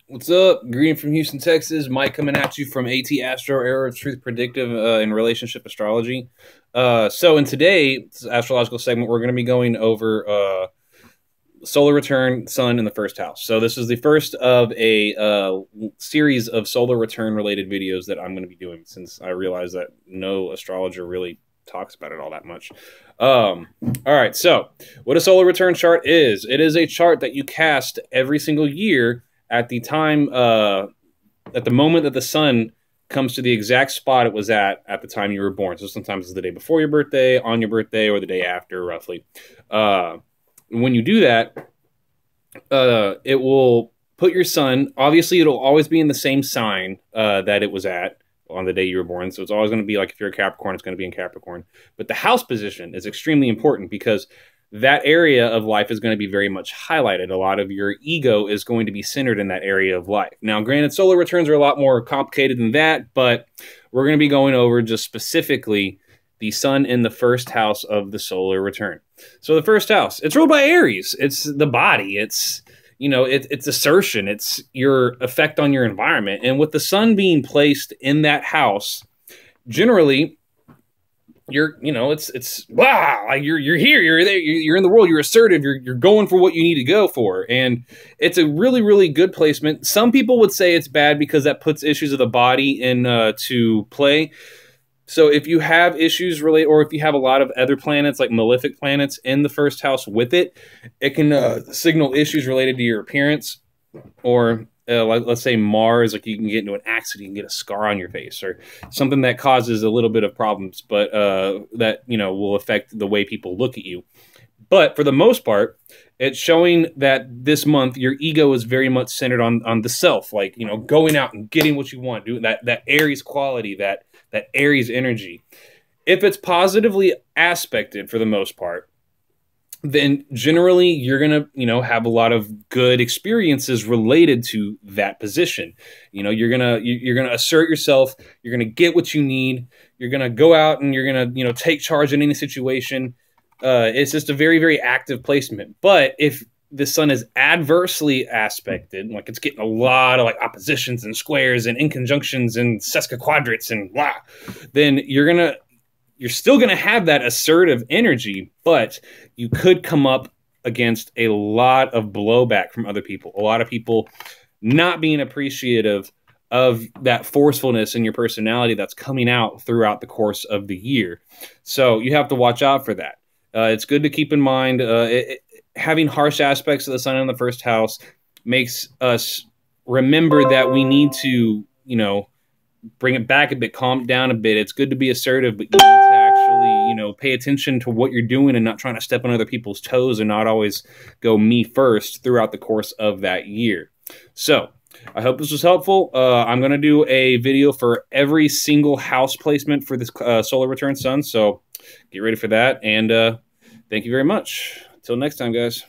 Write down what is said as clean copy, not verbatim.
What's up? Green from Houston, Texas. Mike coming at you from AT Astro Era Truth Predictive in Relationship Astrology. So in today's astrological segment, we're going to be going over solar return, sun in the first house. So this is the first of a series of solar return related videos that I'm going to be doing, since I realize that no astrologer really talks about it all that much. All right, so what a solar return chart is, it is a chart that you cast every single year at the time, at the moment that the sun comes to the exact spot it was at the time you were born. So sometimes it's the day before your birthday, on your birthday, or the day after, roughly. When you do that, it will put your sun, obviously it'll always be in the same sign that it was at on the day you were born. So it's always going to be like, if you're a Capricorn, it's going to be in Capricorn. But the house position is extremely important because that area of life is going to be very much highlighted. A lot of your ego is going to be centered in that area of life. Now, granted, solar returns are a lot more complicated than that, but we're going to be going over just specifically the sun in the first house of the solar return. So the first house, it's ruled by Aries. It's the body. It's, you know, it's assertion. It's your effect on your environment. And with the sun being placed in that house, generally, it's wow, like you're here, you're there, you're in the world, you're assertive, you're going for what you need to go for, and it's a really, really good placement. Some people would say it's bad because that puts issues of the body in to play. So if you have issues related, or if you have a lot of other planets, like malefic planets, in the first house with it, it can signal issues related to your appearance, or like, let's say Mars, like you can get into an accident, you can get a scar on your face, or something that causes a little bit of problems, but that, you know, will affect the way people look at you. But for the most part, it's showing that this month your ego is very much centered on the self, like, you know, going out and getting what you want, doing that Aries quality, that Aries energy. If it's positively aspected for the most part, then generally you're going to, you know, have a lot of good experiences related to that position. You know, you're going to assert yourself, you're going to get what you need, you're going to go out and you're going to, you know, take charge in any situation. It's just a very, very active placement. But if the sun is adversely aspected, like it's getting a lot of like oppositions and squares and inconjunctions and sesquiquadrates and blah, then you're still going to have that assertive energy, but you could come up against a lot of blowback from other people. A lot of people not being appreciative of that forcefulness in your personality that's coming out throughout the course of the year. So you have to watch out for that. It's good to keep in mind having harsh aspects of the sun in the first house makes us remember that we need to, you know, bring it back a bit, calm down a bit. It's good to be assertive, but you need to actually, you know, pay attention to what you're doing and not trying to step on other people's toes and not always go me first throughout the course of that year. So I hope this was helpful. I'm going to do a video for every single house placement for this solar return sun. So get ready for that. And thank you very much. Until next time, guys.